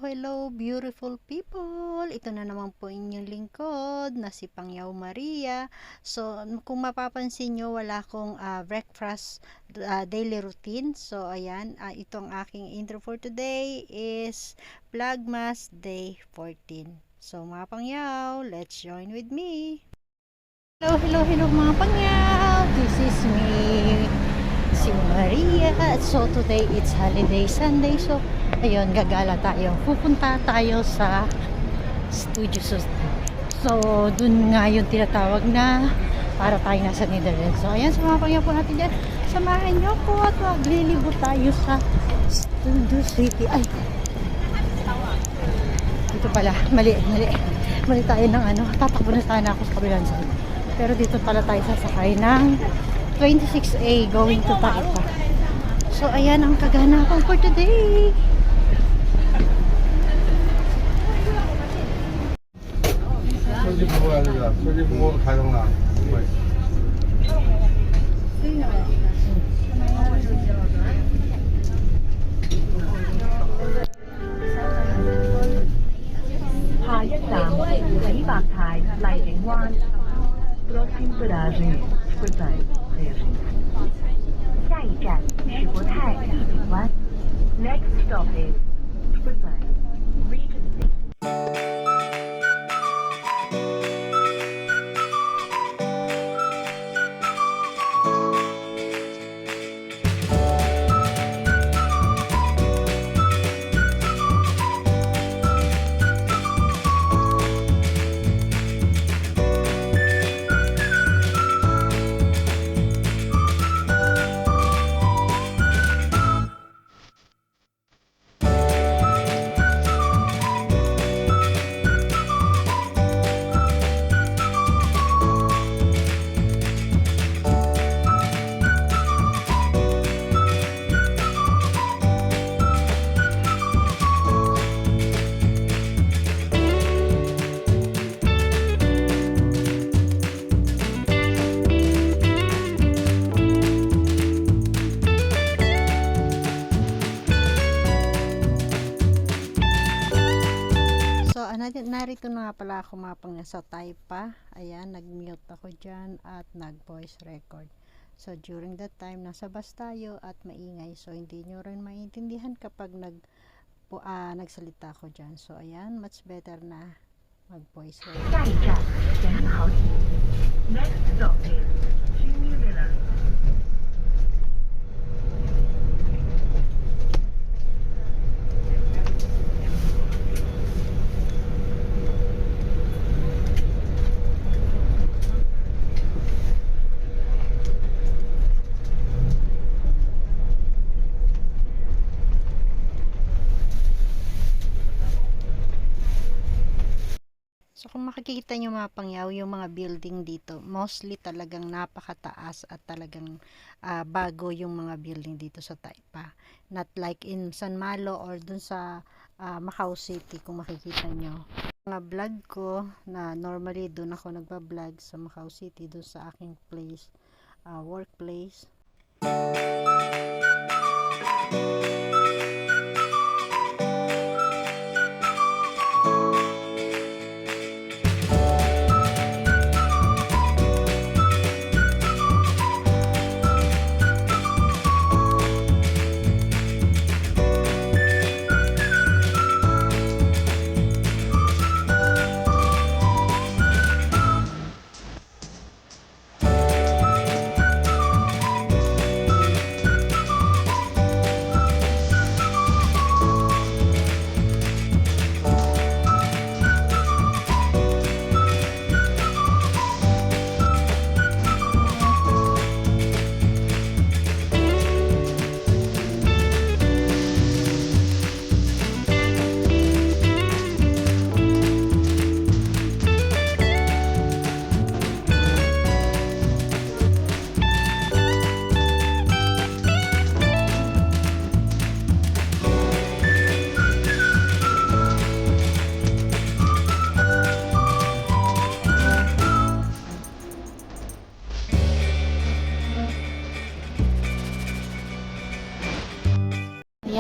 Hello, beautiful people! Ito na naman po inyong lingkod na si Pangyaw Maria. So, kung mapapansin nyo, wala akong breakfast daily routine. So, ayan, itong aking intro for today is Vlogmas Day 14. So, mga Pangyaw, let's join with me! Hello mga Pangyaw! This is me, si Maria. So, today it's holiday Sunday. So, ayun, gagala tayo. Pupunta tayo sa Studio Sus. So, dun nga yung tinatawag na para tayo nasa Netherlands. So, ayan, sumapangyan po natin dyan. Samahan nyo po at maglilibot tayo sa Studio City. Ay! Dito pala. Mali tayo ng ano. Tatakbo na sana ako sa kabilang side. Pero dito pala tayo sasakay ng 26A going to Taipa. So, ayan ang kaganapan for today. 설리 보고 가정나.下一站喜白牌荔景灣 Próxima paragem Porteiro Rejo 下一站是國泰荔景灣 Next stop is Porteiro Regency narito na nga pala ako sa Taipa. Ayan, nag-mute ako dyan at nag-voice record. So, during that time, nasa bus tayo at maingay. So, hindi nyo rin maintindihan kapag nagsalita ako dyan. So, ayan, much better na mag-voice record. 下一站前好景 Next stop is Junior Villa So, kung makikita nyo mga Pangyaw, yung mga building dito, mostly talagang napakataas at talagang bago yung mga building dito sa Taipa. Not like in San Malo or dun sa Macau City, kung makikita nyo. Mga vlog ko, na normally dun ako nagpa-vlog sa Macau City, dun sa aking place, workplace.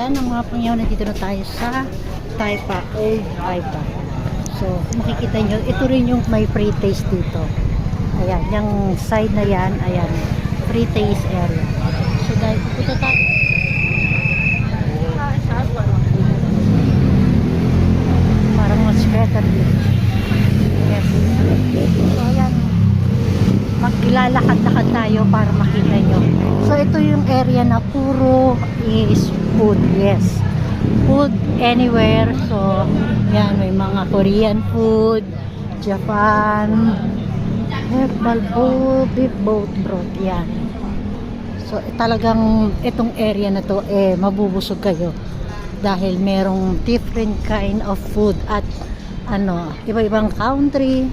ayan ang mga pangyaw, nandito na tayo sa Taipa, Old Taipa. So, kung makikita nyo, ito rin yung may free taste dito. Ayan, yung side na yan, ayan, free taste area. So, dahil pupunta tayo. Parang mas better dito. Yes. So, ayan. Maglalakad-lakad tayo para makita nyo. So, ito yung area na puro is food. Yes. Food anywhere. So, yan. May mga Korean food, Japan, herbal bowl, beef boat broth. Yan. So, talagang itong area na to, mabubusog kayo. Dahil merong different kind of food at iba-ibang country.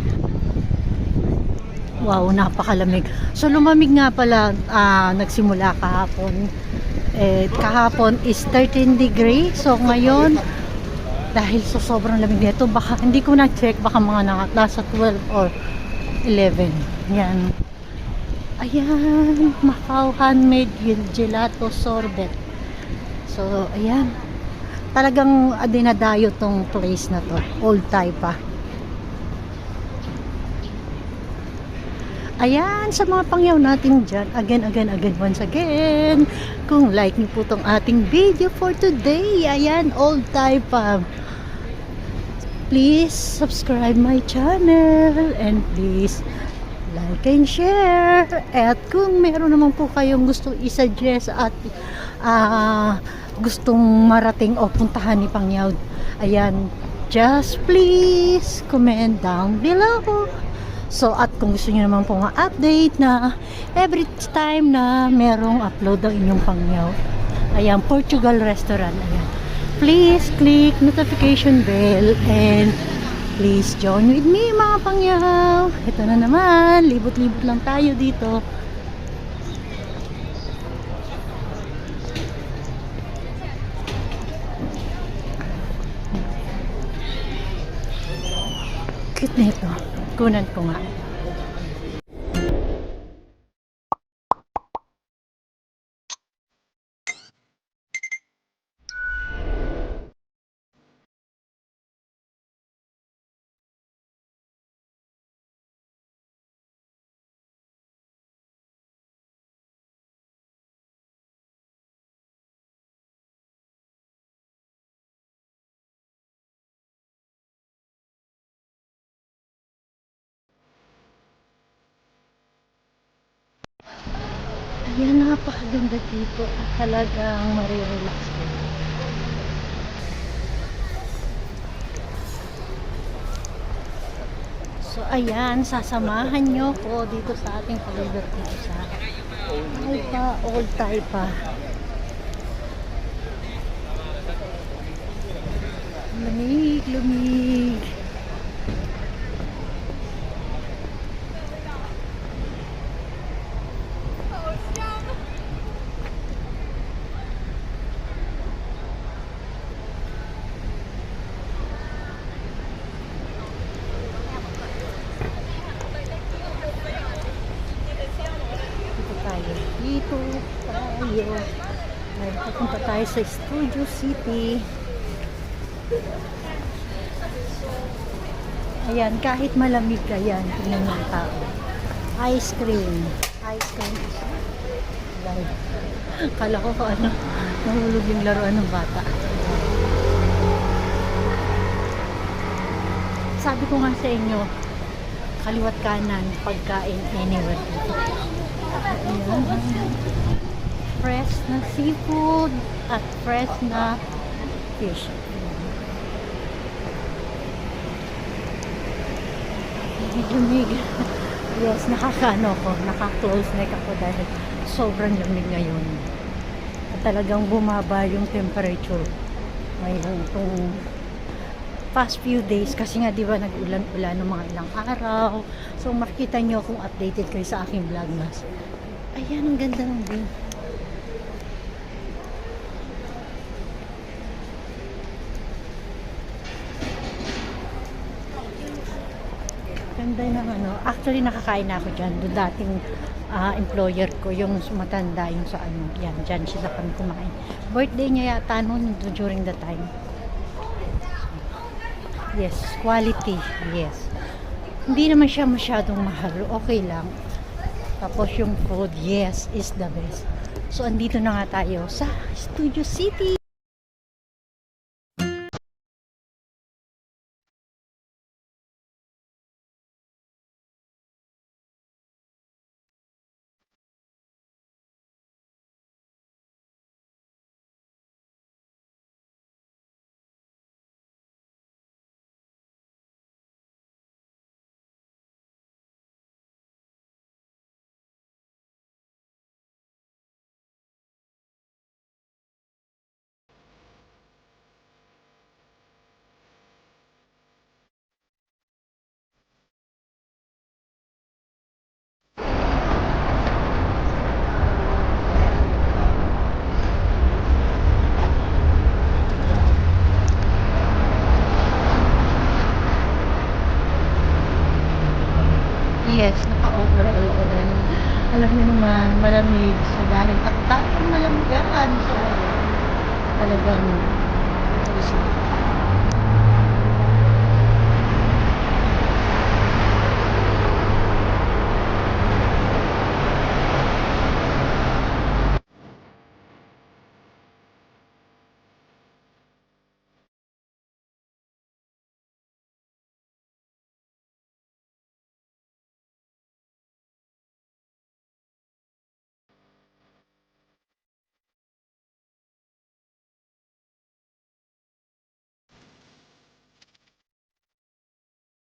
Wow, napakalamig. So, lumamig nga pala, nagsimula kahapon. Kahapon is 13 degree. So, ngayon, dahil sa sobrang lamig nito, baka, hindi ko na-check, baka mga nasa 12 or 11. Yan. Ayan, Macau handmade gelato sorbet. So, ayan. Talagang dinadayo tong place na to. Old Taipa. Ayan, sa mga pangyaw natin dyan, again, once again, kung like niyo po tong ating video for today, ayan, Old Taipa, please subscribe my channel, and please like and share, at kung meron naman po kayong gustong isuggest at gustong marating o puntahan ni Pangyaw, ayan, just please comment down below. So, at kung gusto niyo naman po update na every time na merong upload ang inyong Pangyaw, ayan, Portugal restaurant, ayan, please click notification bell and please join with me mga Pangyaw. Ito na naman, libot-libot lang tayo dito. Cute nito. Kunan ko nga. Ayan, napakaganda dito at talagang marirelax ko. So, ayan, sasamahan nyo ko dito sa ating paglubat dito sa Taipa, Old Taipa. Lumig, lumig. Dito tayo. Ay, papunta tayo sa Studio City. Ayan, kahit malamig ka yan, tingnan mo ang tao. Ice cream. Ice cream is live. Kala ko nahulog yung laruan ng bata. Sabi ko nga sa inyo, kaliwat kanan, pagkain anywhere dito. Ayan. Fresh na seafood at fresh na fish. Lamig. Yes, naka-close neck ako dahil sobrang lamig ngayon. At talagang bumaba yung temperature ngayon itong past few days kasi nga diba nag-ulan-ulan ng mga ilang araw. So makikita nyo kung updated kayo sa aking vlogmas. Ayan, ang ganda ng view. Ganda ng actually nakakain na ako dyan. Doon dating employer ko, yung matanda, yung sa ano, yan, dyan sila kami kumain. Birthday niya yata noon during the time. Yes, quality, yes. Hindi naman siya masyadong mahal, okay lang. Tapos yung food, yes, is the best. So, andito na nga tayo sa Studio City. Yes, naka-overall ko din. Alam niyo naman, malamig sa dahil takot malamig yan. So, talagang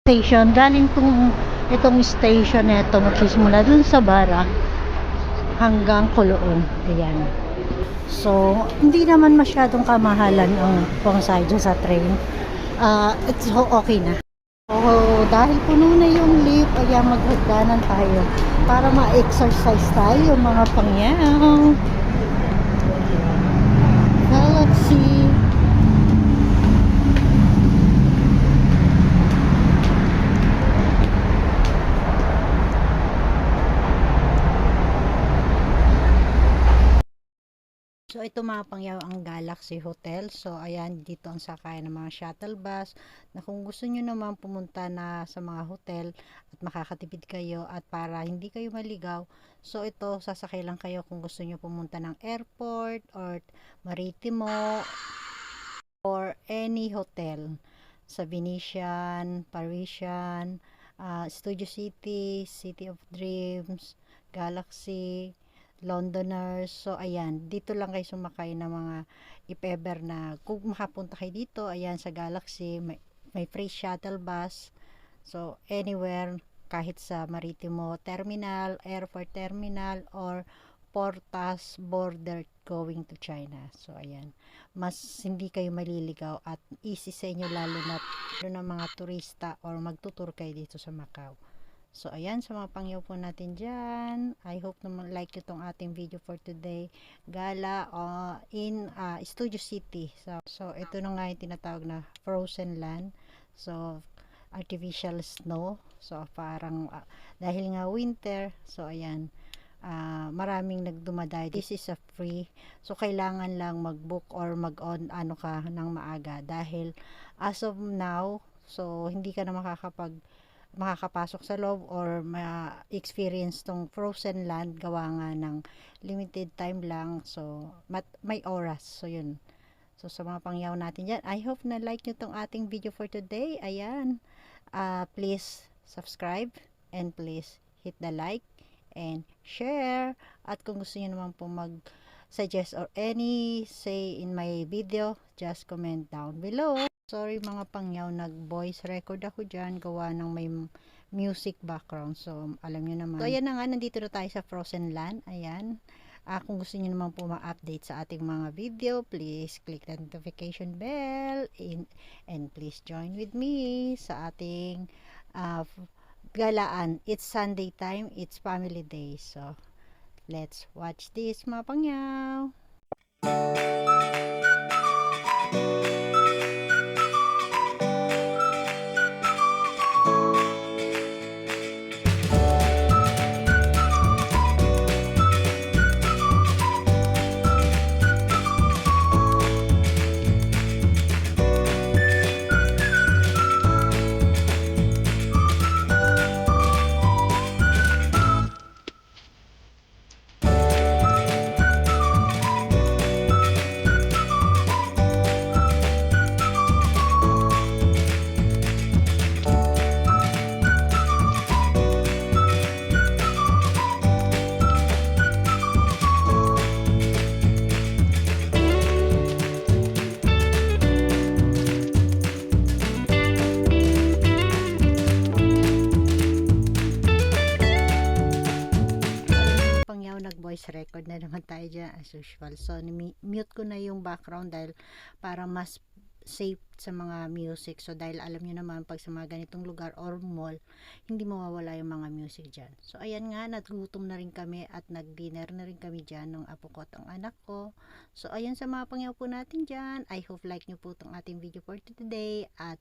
station. Galing itong station na ito, magsisimula dun sa Bara hanggang Kuloon. Ayan. So, hindi naman masyadong kamahalan ang pamasahe dyan sa train. It's okay na. So, dahil puno na yung lift, ayan, maghagdanan tayo para ma-exercise tayo, mga pangyaw. Galaxy. So, ito mga pangyaw ang Galaxy Hotel. So, ayan, dito ang sakayan ng mga shuttle bus na kung gusto nyo naman pumunta na sa mga hotel at makakatipid kayo at para hindi kayo maligaw. So, ito, sasakay lang kayo kung gusto nyo pumunta ng airport or Maritimo or any hotel sa Venetian, Parisian, Studio City, City of Dreams, Galaxy, Londoners. So, ayan, dito lang kayo sumakay ng mga if ever na kung makapunta kayo dito, ayan, sa Galaxy, may free shuttle bus. So, anywhere, kahit sa Maritimo Terminal, Airport Terminal, or Portas border going to China. So, ayan, mas hindi kayo maliligaw at easy sa inyo lalo na ng mga turista or magtutur kayo dito sa Macau. So, ayan, sa mga pangyaw po natin dyan. I hope naman like itong ating video for today. Gala in Studio City. So, ito na nga yung tinatawag na frozen land. So, artificial snow. So, parang dahil nga winter. So, ayan. Maraming nagdumaday. This is a free. So, kailangan lang mag-book or mag-on ka ng maaga. Dahil as of now, so, hindi ka na makakapasok sa loob or ma-experience tong frozen land gawa nga ng limited time lang. So, may oras. So, yun. So, sa mga pangyaw natin dyan, I hope na like nyo tong ating video for today. Ayan. Please subscribe and please hit the like and share. At kung gusto nyo naman po mag-suggest or any say in my video, just comment down below. Sorry mga pangyaw, nag-voice record ako dyan, gawa ng may music background. So, alam nyo naman. So, ayan na nga, nandito na tayo sa Frozen Land. Ayan. Kung gusto nyo naman po ma-update sa ating mga video, please click the notification bell and please join with me sa ating galaan. It's Sunday time, it's family day. So, let's watch this mga pangyaw. voice record na naman tayo dyan as usual. So, mute ko na yung background dahil para mas safe sa mga music. So, dahil alam nyo naman, pag sa mga ganitong lugar or mall, hindi mawawala yung mga music dyan. So, ayan nga, nagutom na rin kami at nag-dinner na rin kami dyan ng apo ko at ang anak ko. So, ayan sa mga pangyaw po natin dyan. I hope like nyo po itong ating video for today at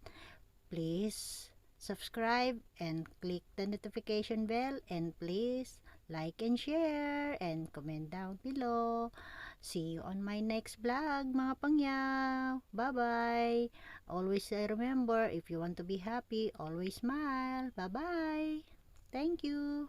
please subscribe and click the notification bell and please like and share and comment down below. See you on my next vlog, mga pangyaw. Bye-bye. Always remember, if you want to be happy, always smile. Bye-bye. Thank you.